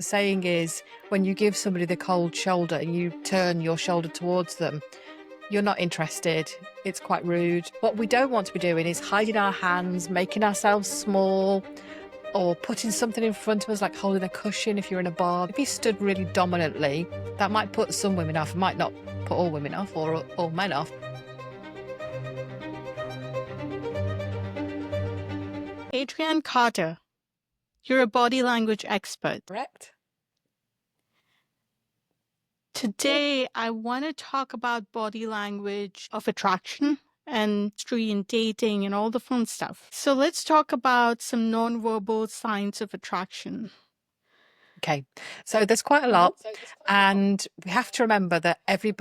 The saying is, when you give somebody the cold shoulder and you turn your shoulder towards them, you're not interested. It's quite rude. What we don't want to be doing is hiding our hands, making ourselves small, or putting something in front of us, like holding a cushion if you're in a bar. If you stood really dominantly, that might put some women off. It might not put all women off or all men off. Adrianne Carter, you're a body language expert. Correct? Today, I want to talk about body language of attraction and history and dating and all the fun stuff. So let's talk about some nonverbal signs of attraction. Okay, so there's quite a lot, and we have to remember that every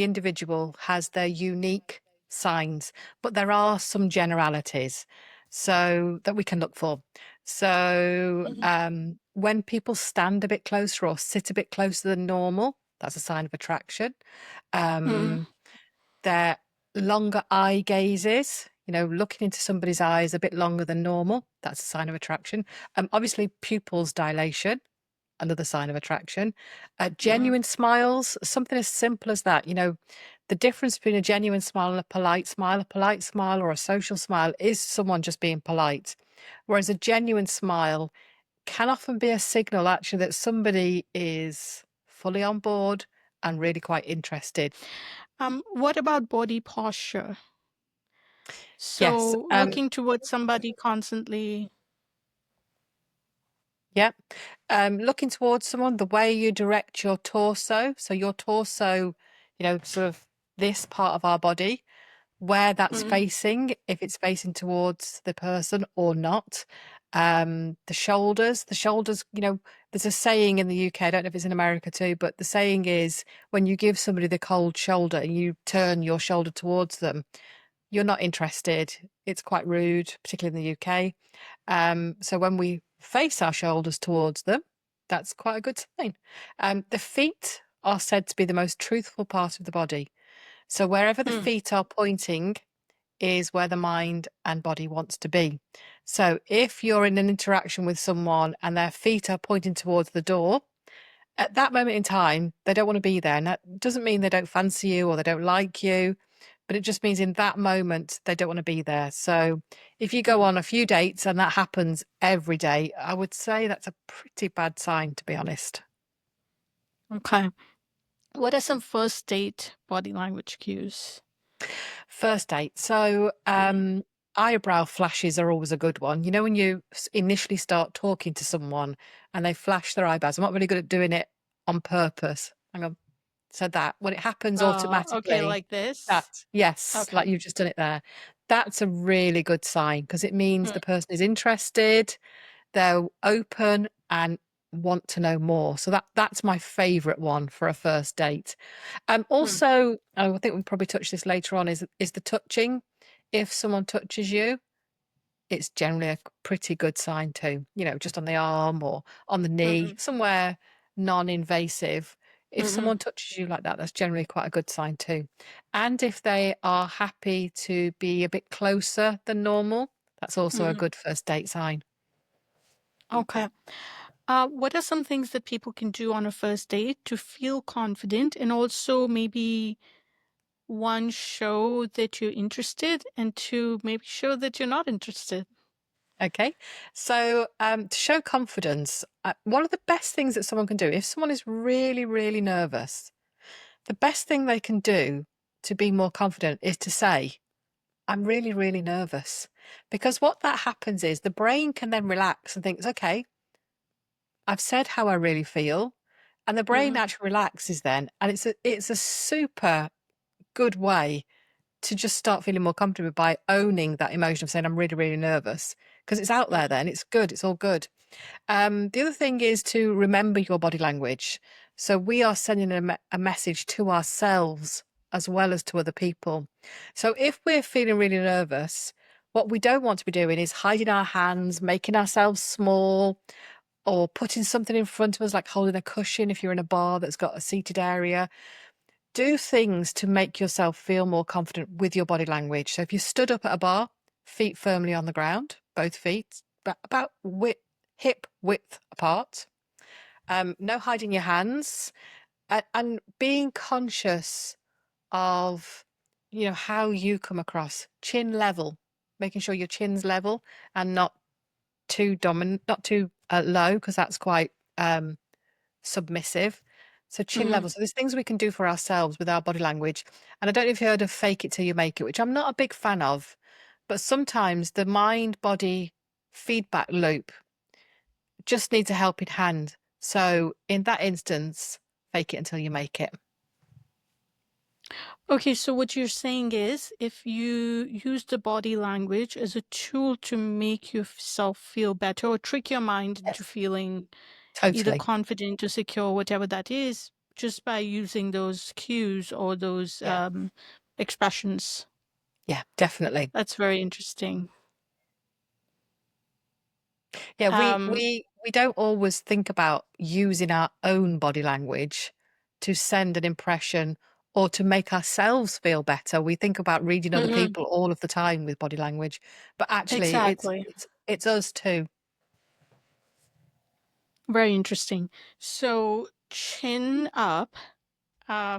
individual has their unique signs, but there are some generalities so that we can look for. So when people stand a bit closer or sit a bit closer than normal, that's a sign of attraction. Their longer eye gazes, looking into somebody's eyes a bit longer than normal, that's a sign of attraction. Obviously, pupils dilation, another sign of attraction. Genuine smiles, something as simple as that. The difference between a genuine smile and a polite smile or a social smile is someone just being polite. Whereas a genuine smile can often be a signal, actually, that somebody is fully on board and really quite interested. What about body posture? So Yes. looking towards somebody constantly. Yeah. Looking towards someone, the way you direct your torso, so your torso, sort of this part of our body, where that's facing, if it's facing towards the person or not. The shoulders, there's a saying in the UK, I don't know if it's in America too, but the saying is, when you give somebody the cold shoulder and you turn your shoulder towards them, you're not interested. It's quite rude, particularly in the UK. So when we face our shoulders towards them, that's quite a good sign. The feet are said to be the most truthful part of the body. So wherever the feet are pointing is where the mind and body wants to be. So if you're in an interaction with someone and their feet are pointing towards the door, at that moment in time, they don't want to be there. And that doesn't mean they don't fancy you or they don't like you, but it just means in that moment, they don't want to be there. So if you go on a few dates and that happens every day, I would say that's a pretty bad sign, to be honest. Okay. What are some first date body language cues? First date. So eyebrow flashes are always a good one. When you initially start talking to someone and they flash their eyebrows, I'm not really good at doing it on purpose. Hang on. So that when it happens automatically, Okay, like this? yes, like Okay. you've just done it there. That's a really good sign because it means the person is interested, they're open and want to know more. So that's my favorite one for a first date. Also, I think we'll probably touch this later on, is the touching. If someone touches you, it's generally a pretty good sign too, just on the arm or on the knee, somewhere non-invasive. If someone touches you like that, that's generally quite a good sign too. And if they are happy to be a bit closer than normal, that's also a good first date sign. Okay. What are some things that people can do on a first date to feel confident and also maybe one, show that you're interested, and two, maybe show that you're not interested? Okay, so to show confidence, one of the best things that someone can do, if someone is really, really nervous, the best thing they can do to be more confident is to say, I'm really, really nervous. Because what that happens is the brain can then relax and thinks, okay, I've said how I really feel. And the brain actually relaxes then. And it's a super good way to just start feeling more comfortable by owning that emotion of saying, I'm really, really nervous. Because it's out there then. It's good. It's all good. The other thing is to remember your body language. So we are sending a message to ourselves as well as to other people. So if we're feeling really nervous, what we don't want to be doing is hiding our hands, making ourselves small, or putting something in front of us, like holding a cushion if you're in a bar that's got a seated area. Do things to make yourself feel more confident with your body language. So if you stood up at a bar, feet firmly on the ground, both feet, but about hip width apart. No hiding your hands, and being conscious of, how you come across. Chin level, making sure your chin's level and not too dominant, not too low, because that's quite submissive. So chin Mm-hmm. level. So there's things we can do for ourselves with our body language. And I don't know if you heard of fake it till you make it, which I'm not a big fan of, but sometimes the mind body feedback loop just needs a helping hand. So in that instance, fake it until you make it. Okay, so what you're saying is if you use the body language as a tool to make yourself feel better or trick your mind into Yes, feeling either totally. confident or secure, whatever that is, just by using those cues or those Yeah. expressions. Yeah, definitely. That's very interesting. Yeah, we Um, we we don't always think about using our own body language to send an impression or to make ourselves feel better. We think about reading other mhm, people all of the time with body language, but actually it's exactly. it's it's us too. Very interesting. So chin up,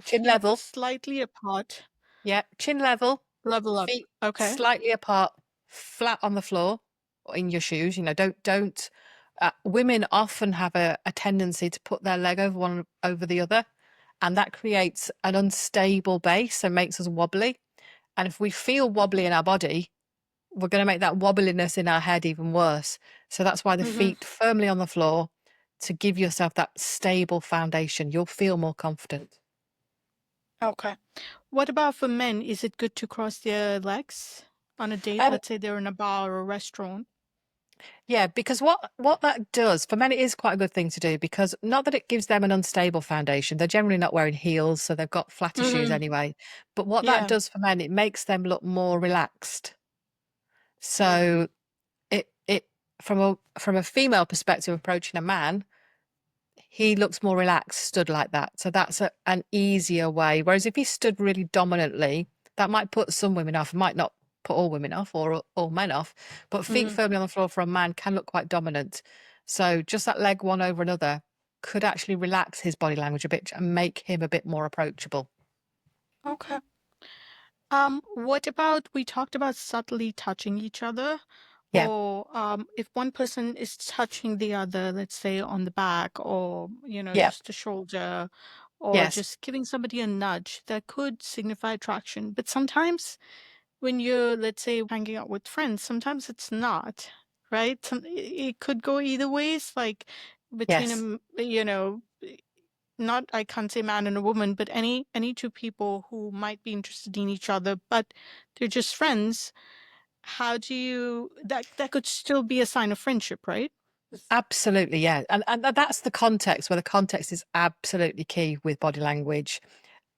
Chin feet level. slightly apart, Yeah, chin level, level up. feet Okay. slightly apart, flat on the floor or in your shoes. Don't. Women often have a tendency to put their leg over one over the other, and that creates an unstable base and makes us wobbly. And if we feel wobbly in our body, we're going to make that wobbliness in our head even worse. So that's why the Hmm. feet firmly on the floor to give yourself that stable foundation. You'll feel more confident. Okay. What about for men? Is it good to cross their legs on a date? Um, Let's say they're in a bar or a restaurant. Yeah, because what that does for men, it is quite a good thing to do because not that it gives them an unstable foundation. They're generally not wearing heels, so they've got flatter shoes Hmm. anyway. But what that Yeah. does for men, it makes them look more relaxed. Mm. So it from a female perspective approaching a man, he looks more relaxed stood like that. So that's an easier way. Whereas if he stood really dominantly, that might put some women off, might not put all women off or all men off, but feet Hmm. firmly on the floor for a man can look quite dominant. So just that leg one over another could actually relax his body language a bit and make him a bit more approachable. Okay. What about we talked about subtly touching each other, Yeah, or if one person is touching the other, let's say on the back or yeah, just the shoulder, or yes, just giving somebody a nudge, that could signify attraction. But sometimes when you're, let's say, hanging out with friends, sometimes it's not, right? It could go either ways, like between yes. not, I can't say man and a woman, but any two people who might be interested in each other, but they're just friends. How do you that could still be a sign of friendship, right? Absolutely, yeah. And that's the context where the context is absolutely key with body language.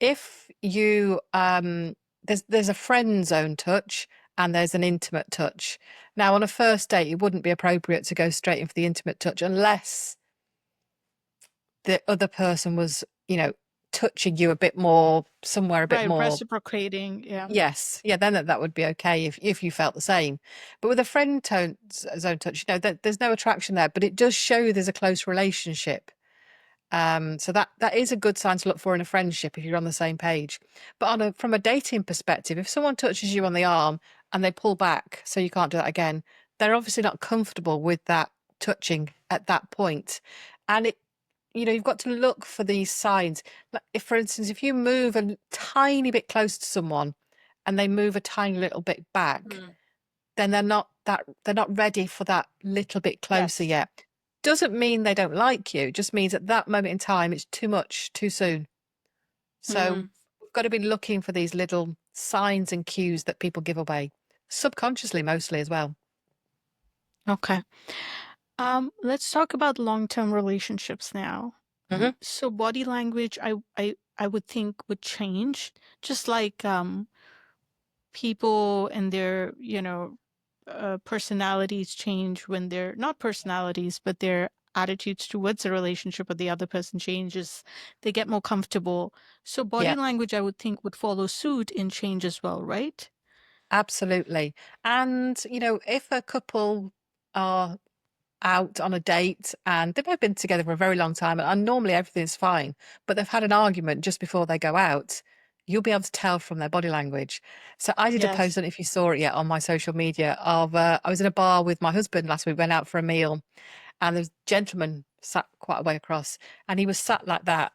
If you there's a friend zone touch and there's an intimate touch. Now on a first date it wouldn't be appropriate to go straight in for the intimate touch unless the other person was, touching you a bit more somewhere a bit Right, more. reciprocating, yeah. Yes, yeah, then that would be okay if you felt the same. But with a friend zone touch, there's no attraction there, but it does show there's a close relationship. So that is a good sign to look for in a friendship if you're on the same page. But from a dating perspective, if someone touches you on the arm and they pull back so you can't do that again, they're obviously not comfortable with that touching at that point. And you've got to look for these signs. Like if, for instance, if you move a tiny bit close to someone and they move a tiny little bit back, Mm. then they're not ready for that little bit closer Yes. yet. Doesn't mean they don't like you, just means at that moment in time it's too much, too soon. So Hmm. we've got to be looking for these little signs and cues that people give away, subconsciously mostly as well. Okay. Let's talk about long-term relationships now. Hmm. So body language, I would think would change, just like people and their, personalities change when they're not personalities, but their attitudes towards the relationship with the other person changes. They get more comfortable. So body Yeah, language, I would think, would follow suit and change as well, right? absolutely. And, if a couple are out on a date and they may have been together for a very long time and normally everything's fine, but they've had an argument just before they go out, you'll be able to tell from their body language. So I did a post, Yes. on if you saw it yet, on my social media of I was in a bar with my husband last week, went out for a meal, and there was a gentleman sat quite a way across, and he was sat like that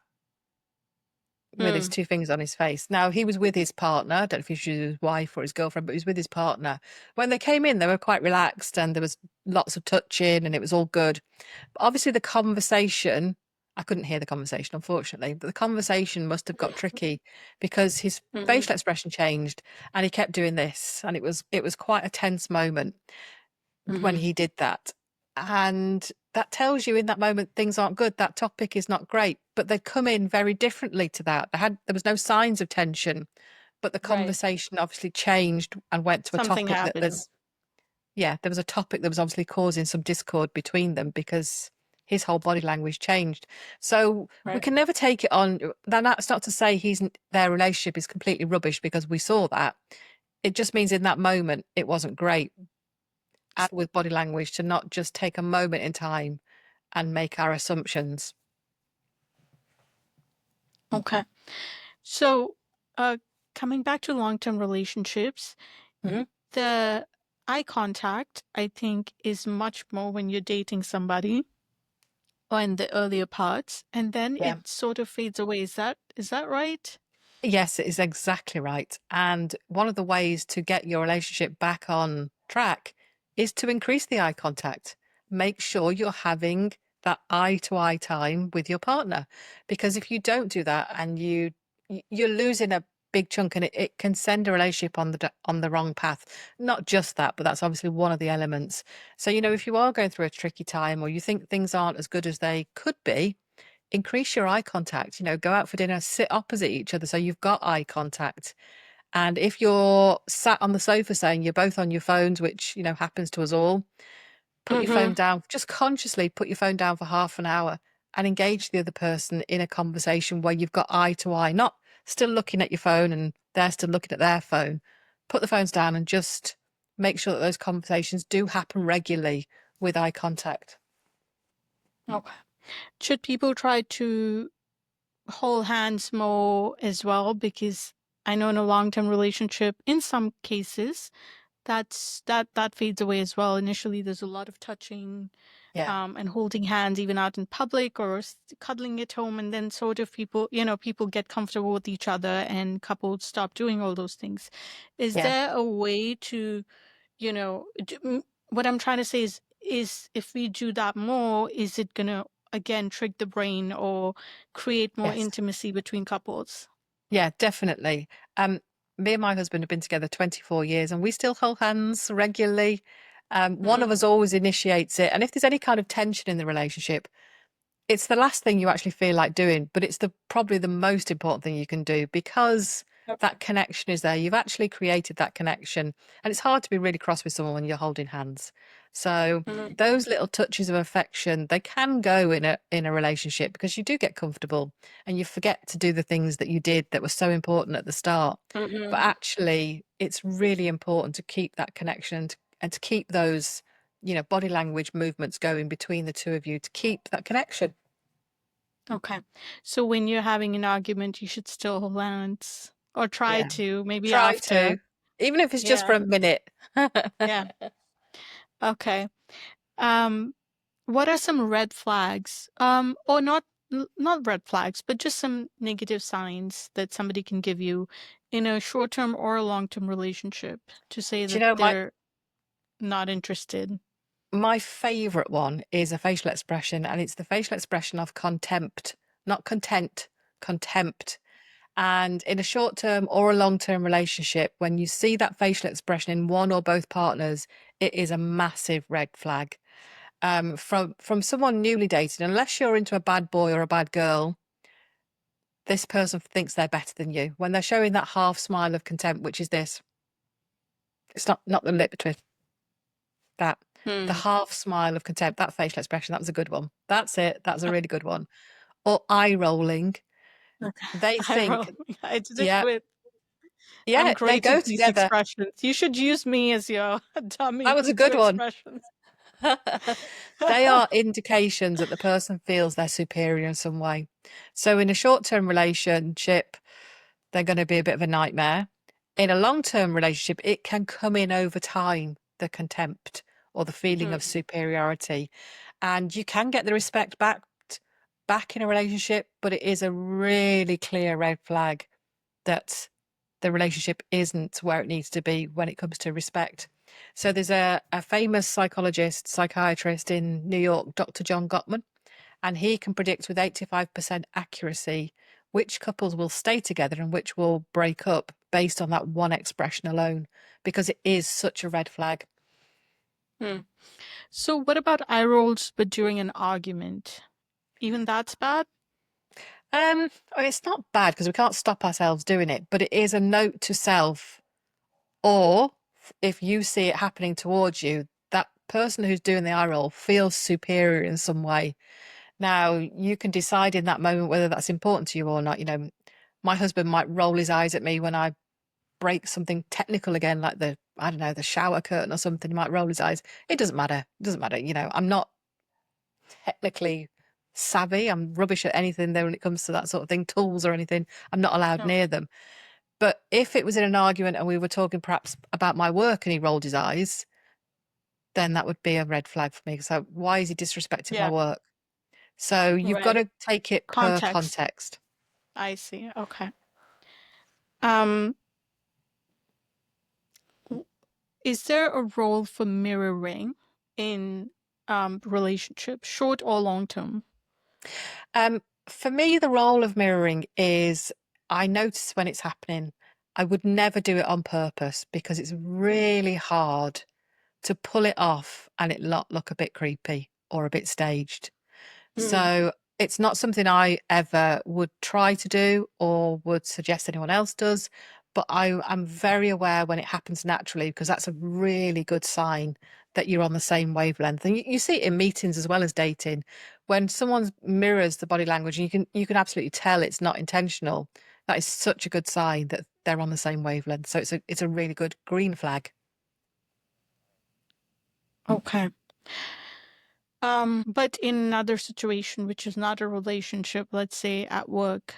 with his Mm. two fingers on his face. Now, he was with his partner. I don't know if he was his wife or his girlfriend, but he was with his partner. When they came in, they were quite relaxed and there was lots of touching and it was all good. But obviously, the conversation, I couldn't hear the conversation, unfortunately, but the conversation must have got tricky because his Mhm. facial expression changed and he kept doing this. And it was quite a tense moment when Mhm. he did that. And that tells you in that moment things aren't good. That topic is not great. But they'd come in very differently to that. There was no signs of tension, but the Right. conversation obviously changed and went to a Something topic that happened. was, yeah, there was a topic that was obviously causing some discord between them because his whole body language changed. So we Right. can never take it on. That's not to say their relationship is completely rubbish because we saw that. It just means in that moment it wasn't great with body language to not just take a moment in time and make our assumptions. Okay. So, coming back to long-term relationships, Mhm. the eye contact, I think, is much more when you're dating somebody or in the earlier parts, and then Yeah. it sort of fades away. Is that right? Yes, it is exactly right. And one of the ways to get your relationship back on track is to increase the eye contact. Make sure you're having that eye to eye time with your partner. Because if you don't do that and you're losing a big chunk and it can send a relationship on the wrong path. Not just that, but that's obviously one of the elements. So, if you are going through a tricky time or you think things aren't as good as they could be, increase your eye contact, go out for dinner, sit opposite each other so you've got eye contact. And if you're sat on the sofa saying you're both on your phones, which, happens to us all, put your phone Mm-hmm. down, just consciously put your phone down for half an hour and engage the other person in a conversation where you've got eye to eye, not still looking at your phone and they're still looking at their phone. Put the phones down and just make sure that those conversations do happen regularly with eye contact. Okay. Should people try to hold hands more as well? Because I know in a long-term relationship, in some cases, that fades away as well. Initially, there's a lot of touching, Yeah. and holding hands even out in public or cuddling at home, and then sort of people get comfortable with each other and couples stop doing all those things. Is Yeah. there a way to, what I'm trying to say is if we do that more, is it gonna again trick the brain or create more Yes. intimacy between couples? Yeah, definitely. Um, Me and my husband have been together 24 years and we still hold hands regularly. One of Mm-hmm. us always initiates it. And if there's any kind of tension in the relationship, it's the last thing you actually feel like doing, but it's probably the most important thing you can do because Okay. that connection is there. You've actually created that connection. And it's hard to be really cross with someone when you're holding hands. So Mhm. those little touches of affection, they can go in a relationship because you do get comfortable and you forget to do the things that you did that were so important at the start. But Mhm. actually, it's really important to keep that connection and to keep those body language movements going between the two of you to keep that connection. Okay. So when you're having an argument, you should still hold hands or try Yeah. to, maybe Try after. to, even if it's just for Yeah. a minute. Yeah. Okay. Um, what are some red flags? Or not red flags, but just some negative signs that somebody can give you in a short-term or a long-term relationship to say Do you that know they're not interested. my favorite one is a facial expression, and it's the facial expression of contempt, not content, contempt. And in a short term or a long term relationship, when you see that facial expression in one or both partners, it is a massive red flag. From someone newly dated, unless you're into a bad boy or a bad girl, this person thinks they're better than you. When they're showing that half smile of contempt, which is this, it's not the lip twist, that the Hmm. half smile of contempt, that facial expression, that was a good one. That's it. That's a really good one. Or eye rolling. Okay. They I think, roll my eyes yeah, with. I'm yeah, they great go at these together. expressions. You should use me as your That dummy was a to good one. expressions. They are indications that the person feels they're superior in some way. So in a short-term relationship, they're going to be a bit of a nightmare. In a long-term relationship, it can come in over time, the contempt or the feeling of Mm, superiority. And you can get the respect back in a relationship, but it is a really clear red flag that the relationship isn't where it needs to be when it comes to respect. So there's a famous psychiatrist in New York, Dr. John Gottman, and he can predict with 85% accuracy which couples will stay together and which will break up based on that one expression alone, because it is such a red flag. mm. So what about eye rolls, but during an argument? Even that's bad? It's not bad because we can't stop ourselves doing it, but it is a note to self. Or if you see it happening towards you, that person who's doing the eye roll feels superior in some way. Now, you can decide in that moment whether that's important to you or not. My husband might roll his eyes at me when I break something technical again, like I don't know, the shower curtain or something. He might roll his eyes. It doesn't matter. It doesn't matter. I'm not technically savvy. I'm rubbish at anything there when it comes to that sort of thing, tools or anything. I'm not allowed No. near them. But if it was in an argument and we were talking perhaps about my work and he rolled his eyes, then that would be a red flag for me. So why is he disrespecting my Yeah, work? So you've got right. to take it per Context. context. I see. Okay. Um, w- is there a role for mirroring in relationship, short or long term? For me, the role of mirroring is I notice when it's happening. I would never do it on purpose because it's really hard to pull it off and it not look a bit creepy or a bit staged. Mm, So it's not something I ever would try to do or would suggest anyone else does. But I'm very aware when it happens naturally because that's a really good sign that you're on the same wavelength. And you see it in meetings as well as dating. When someone mirrors the body language, you can absolutely tell it's not intentional. That is such a good sign that they're on the same wavelength. So it's a really good green flag. okay. But in another situation, which is not a relationship, let's say at work,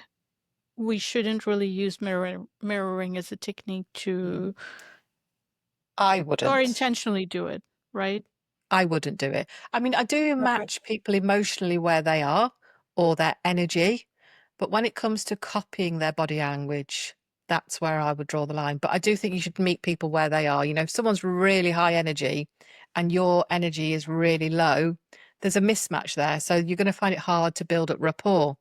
we shouldn't really use mirroring as a technique to, I or wouldn't. intentionally do it, right? I wouldn't do it. I mean, I do Okay. match people emotionally where they are or their energy, but when it comes to copying their body language, that's where I would draw the line. But I do think you should meet people where they are. If someone's really high energy and your energy is really low, there's a mismatch there. So you're going to find it hard to build up rapport.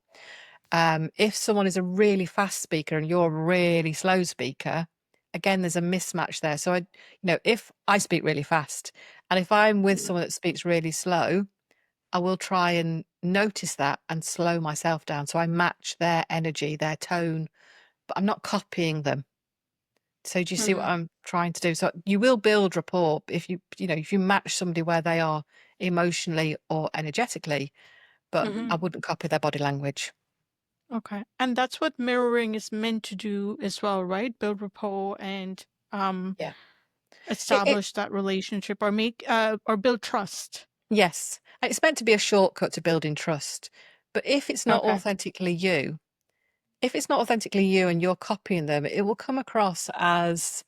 If someone is a really fast speaker and you're a really slow speaker, again, there's a mismatch there. So if I speak really fast and if I'm with Mm, someone that speaks really slow, I will try and notice that and slow myself down. So I match their energy, their tone, but I'm not copying them. So do you see what mhm, I'm trying to do? So you will build rapport if you match somebody where they are emotionally or energetically, but I mhm. wouldn't copy their body language. Okay. And that's what mirroring is meant to do as well, right? Build rapport and um Yeah. It establish that relationship or make or build trust. Yes, it's meant to be a shortcut to building trust. But Okay. if it's not authentically you and you're copying them, it will come across as,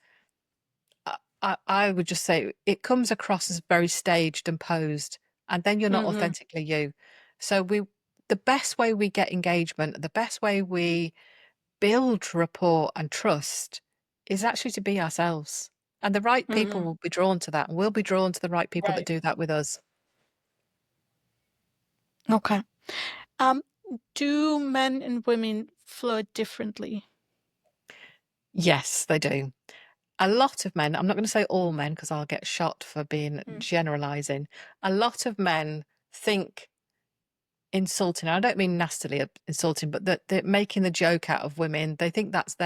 I would just say, it comes across as very staged and posed, and then you're not Mm-hmm. authentically you. So the best way we get engagement, the best way we build rapport and trust is actually to be ourselves. And the right people Mm-hmm. will be drawn to that, and we'll be drawn to the right people that Right. do that with us. Okay. Um, do men and women flirt differently? Yes, they do. A lot of men, I'm not going to say all men because I'll get shot for being Mm. generalizing. A lot of men think insulting. I don't mean nastily insulting, but that they're making the joke out of women. They think that's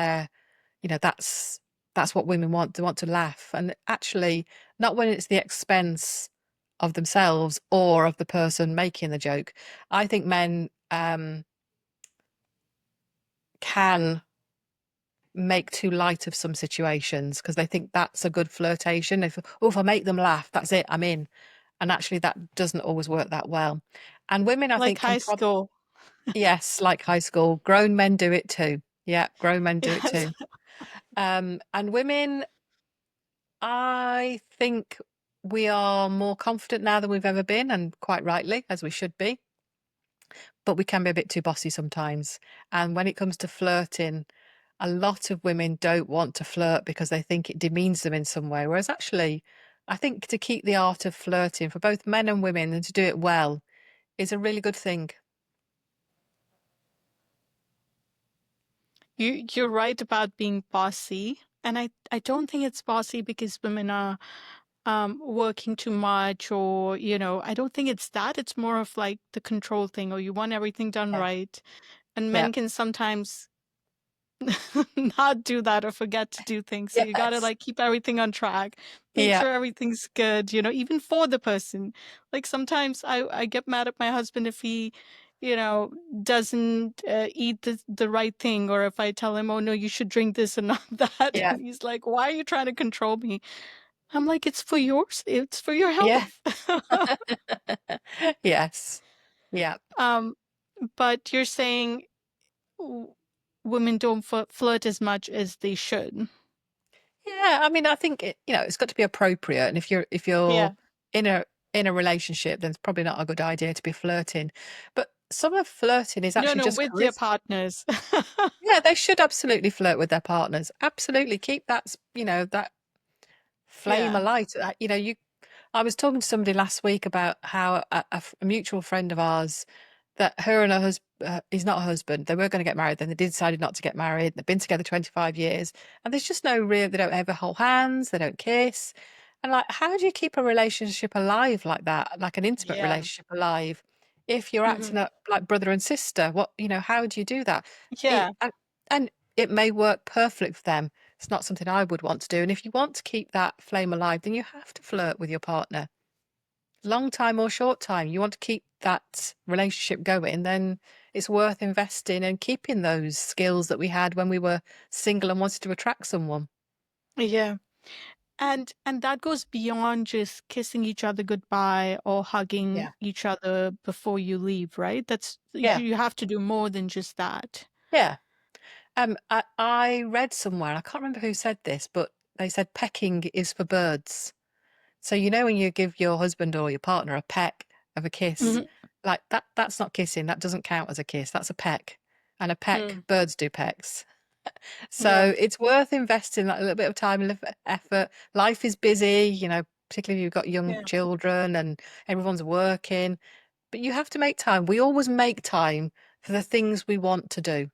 that's what women want. They want to laugh. And actually, not when it's the expense of themselves or of the person making the joke. I think men can make too light of some situations because they think that's a good flirtation. If I make them laugh, that's it, I'm in. And actually, that doesn't always work that well. And women, I Like think, can high probably, school. yes, like high school, grown men do it too. Yeah, grown men do it Yes. too. And women, I think we are more confident now than we've ever been, and quite rightly, as we should be. But we can be a bit too bossy sometimes. And when it comes to flirting, a lot of women don't want to flirt because they think it demeans them in some way. Whereas actually, I think to keep the art of flirting for both men and women and to do it well is a really good thing. You're right about being bossy, and I don't think it's bossy because women are working too much, or I don't think it's that. It's more of like the control thing, or you want everything done Yeah. right, and Yeah. men can sometimes not do that or forget to do things. So you gotta Yes. like keep everything on track, make Yeah. sure everything's good, even for the person. Like sometimes I get mad at my husband if he, you know, doesn't eat the right thing, or if I tell him, oh no, you should drink this and not that, Yeah. and he's like, why are you trying to control me? I'm like, it's for yours, it's for your Yeah. health. Yes. Yeah. um, but you're saying w- women don't flirt as much as they should. Yeah. I mean, I think it's got to be appropriate. And if you're Yeah. in a relationship, then it's probably not a good idea to be flirting. But some of flirting is No, actually no, just with their charisma. partners. Yeah, they should absolutely flirt with their partners. Absolutely keep that flame Yeah. alight. I was talking to somebody last week about how a mutual friend of ours, that her and her husband, he's not a husband, they were going to get married, then they decided not to get married. They've been together 25 years, and there's just no real, they don't ever hold hands, they don't kiss. And like, how do you keep a relationship alive like that, like an intimate Yeah. relationship alive, if you're Hmm. acting up like brother and sister? How do you do that? It, Yeah. and it may work perfectly for them. It's not something I would want to do. And if you want to keep that flame alive, then you have to flirt with your partner. Long time or short time, you want to keep that relationship going, then it's worth investing and keeping those skills that we had when we were single and wanted to attract someone. Yeah. And that goes beyond just kissing each other goodbye or hugging Yeah. each other before you leave, right? That's Yeah. you have to do more than just that. Yeah. I read somewhere, I can't remember who said this, but they said pecking is for birds. So when you give your husband or your partner a peck of a kiss, Hmm. like that's not kissing. That doesn't count as a kiss. That's a peck. And a peck, Mm. birds do pecks. Yeah. So it's worth investing that little bit of time and effort. Life is busy, particularly if you've got young Yeah. children and everyone's working, but you have to make time. We always make time for the things we want to do.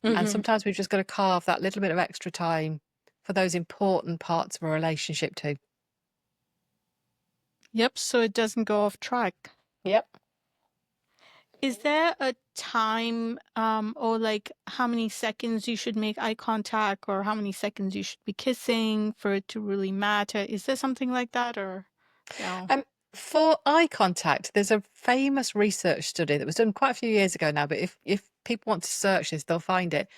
And Hmm. sometimes we've just got to carve that little bit of extra time for those important parts of a relationship too. Yep. So it doesn't go off track. Yep. Is there a time, or like how many seconds you should make eye contact, or how many seconds you should be kissing for it to really matter? Is there something like that, or no? Um, for eye contact, there's a famous research study that was done quite a few years ago now, but if people want to search this, they'll find it.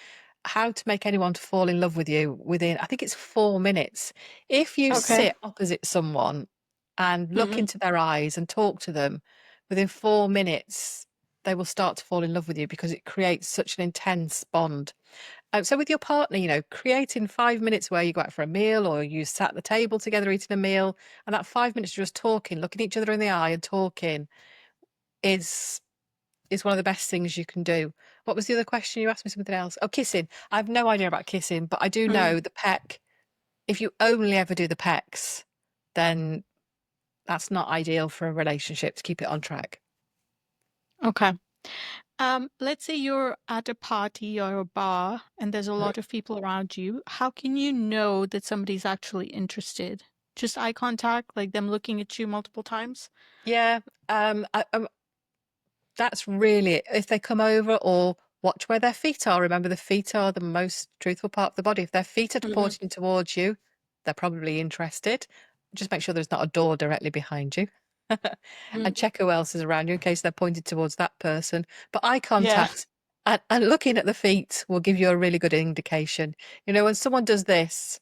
How to make anyone to fall in love with you within, I think it's 4 minutes. If you Okay. sit opposite someone and look Hmm. into their eyes and talk to them, within 4 minutes, they will start to fall in love with you because it creates such an intense bond. So with your partner, creating 5 minutes where you go out for a meal or you sat at the table together eating a meal, and that 5 minutes just talking, looking each other in the eye and talking is one of the best things you can do. What was the other question? You asked me something else. Oh, kissing. I have no idea about kissing, but I do Hmm. know the peck. If you only ever do the pecks, then that's not ideal for a relationship to keep it on track. Okay. Let's say you're at a party or a bar and there's a Mhm. lot of people around you. How can you know that somebody's actually interested? Just eye contact, like them looking at you multiple times? Yeah. That's really it. If they come over, or watch where their feet are. Remember, the feet are the most truthful part of the body. If their feet are Hmm. pointing towards you, they're probably interested. Just make sure there's not a door directly behind you. And Hmm. check who else is around you in case they're pointed towards that person. But eye Yeah. contact and looking at the feet will give you a really good indication. When someone does this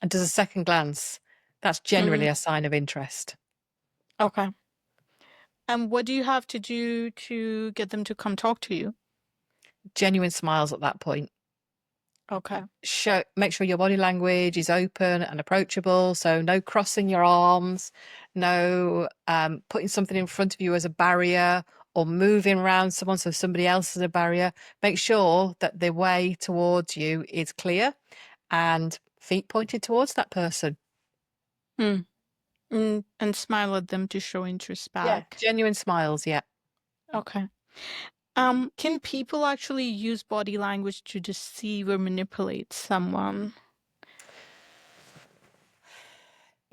and does a second glance, That's generally a sign of interest. Okay. And what do you have to do to get them to come talk to you? Genuine smiles at that point. Okay. Make sure your body language is open and approachable. So no crossing your arms, no putting something in front of you as a barrier or moving around someone so somebody else is a barrier. Make sure that the way towards you is clear and feet pointed towards that person. Hmm. And smile at them to show interest Yeah. back. Genuine smiles, yeah. Okay. Can people actually use body language to deceive or manipulate someone?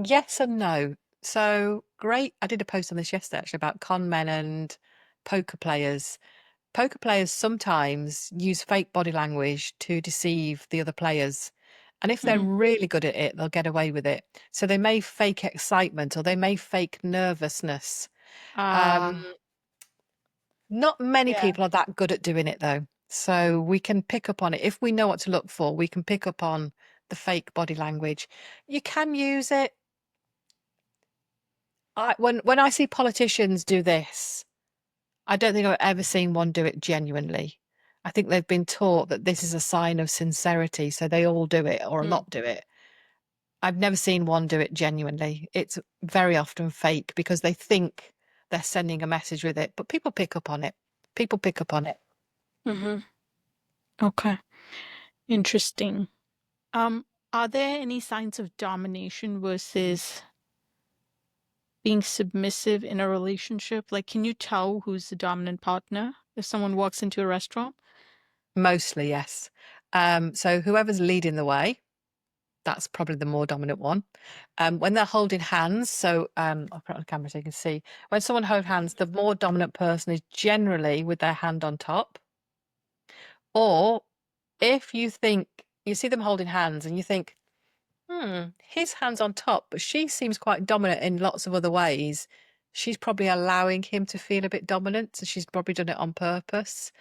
Yes and no. So great. I did a post on this yesterday actually about con men and poker players. Poker players sometimes use fake body language to deceive the other players. And if they're Hmm. really good at it, they'll get away with it. So they may fake excitement or they may fake nervousness. Um, Ah, Not many yeah. people are that good at doing it though. So we can pick up on it. If we know what to look for, we can pick up on the fake body language. You can use it. When I see politicians do this, I don't think I've ever seen one do it genuinely. I think they've been taught that this is a sign of sincerity, so they all do it or a Hmm. lot do it. I've never seen one do it genuinely. It's very often fake because they think they're sending a message with it, but people pick up on it. People pick up on it. Mm-hmm. Okay. Interesting. Um, are there any signs of domination versus being submissive in a relationship? Like, can you tell who's the dominant partner if someone walks into a restaurant? Mostly, yes. So whoever's leading the way, that's probably the more dominant one. When they're holding hands, so I'll put it on camera so you can see. When someone holds hands, the more dominant person is generally with their hand on top. Or if you think you see them holding hands and you think, his hand's on top, but she seems quite dominant in lots of other ways. She's probably allowing him to feel a bit dominant, so she's probably done it on purpose.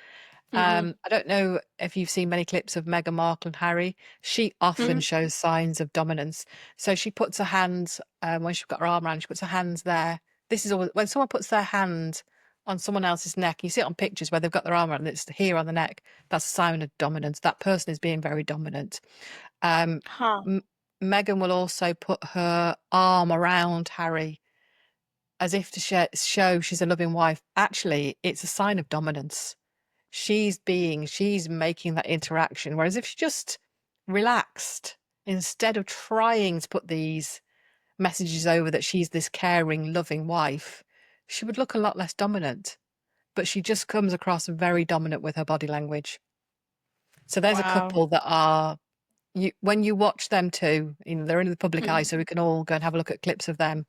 Mm-hmm. I don't know if you've seen many clips of Meghan Markle and Harry. She often Mm-hmm. shows signs of dominance. So she puts her hands, when she's got her arm around, she puts her hands there. This is always when someone puts their hand on someone else's neck. You see it on pictures where they've got their arm around, and it's here on the neck. That's a sign of dominance. That person is being very dominant. Um, Huh. M- Meghan will also put her arm around Harry as if to show she's a loving wife. Actually, it's a sign of dominance. She's making that interaction. Whereas if she just relaxed, instead of trying to put these messages over that she's this caring, loving wife, she would look a lot less dominant. But she just comes across very dominant with her body language. So there's a Wow. couple that are when you watch them too, they're in the public eye, Mm. so we can all go and have a look at clips of them.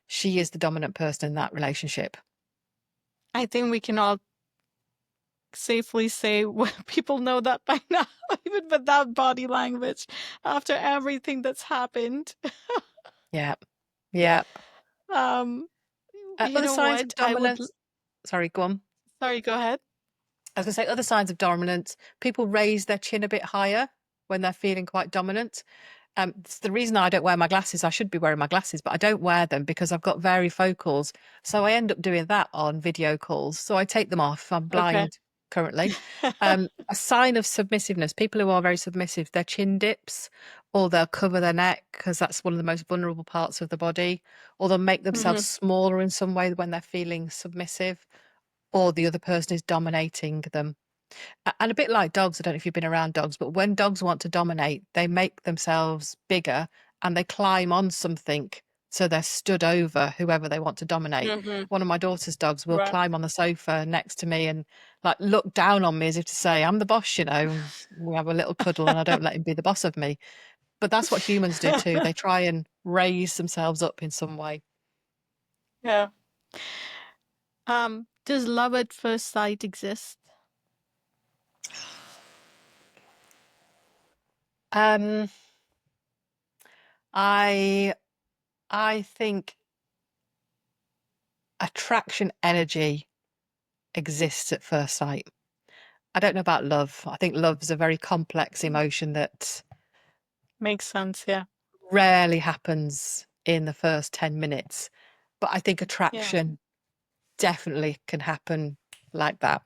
She is the dominant person in that relationship. I think we can all safely say people know that by now, even without body language, after everything that's happened. Yeah. Yeah. Um, you Other know signs of what? dominance. Sorry, go on. Sorry, go ahead. I was going to say other signs of dominance. People raise their chin a bit higher when they're feeling quite dominant. It's the reason I don't wear my glasses. I should be wearing my glasses, but I don't wear them because I've got varifocals. So I end up doing that on video calls. So I take them off. I'm Okay. blind currently. A sign of submissiveness. People who are very submissive, their chin dips, or they'll cover their neck because that's one of the most vulnerable parts of the body, or they'll make themselves Hmm. smaller in some way when they're feeling submissive, or the other person is dominating them. And a bit like dogs, I don't know if you've been around dogs, but when dogs want to dominate, they make themselves bigger and they climb on something so they're stood over whoever they want to dominate. Hmm. One of my daughter's dogs will Right. climb on the sofa next to me and like look down on me as if to say, I'm the boss, We have a little cuddle and I don't let him be the boss of me. But that's what humans do too. They try and raise themselves up in some way. Yeah. Does love at first sight exist? Um, I I think attraction energy exists at first sight. I don't know about love. I think love is a very complex emotion that Makes sense, yeah. rarely happens in the first 10 minutes. But I think attraction definitely can happen like that.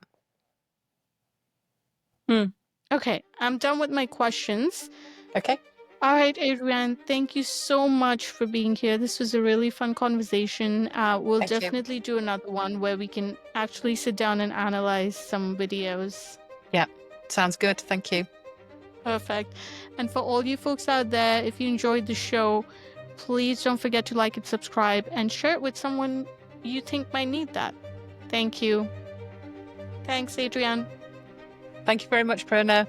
Okay, I'm done with my questions. Okay. All right, Adrianne, thank you so much for being here. This was a really fun conversation. We'll Thank you. definitely do another one where we can actually sit down and analyze some videos. Yeah, sounds good. Thank you. Perfect. And for all you folks out there, if you enjoyed the show, please don't forget to like and subscribe and share it with someone you think might need that. Thank you. Thanks, Adrianne. Thank you very much, Prerna.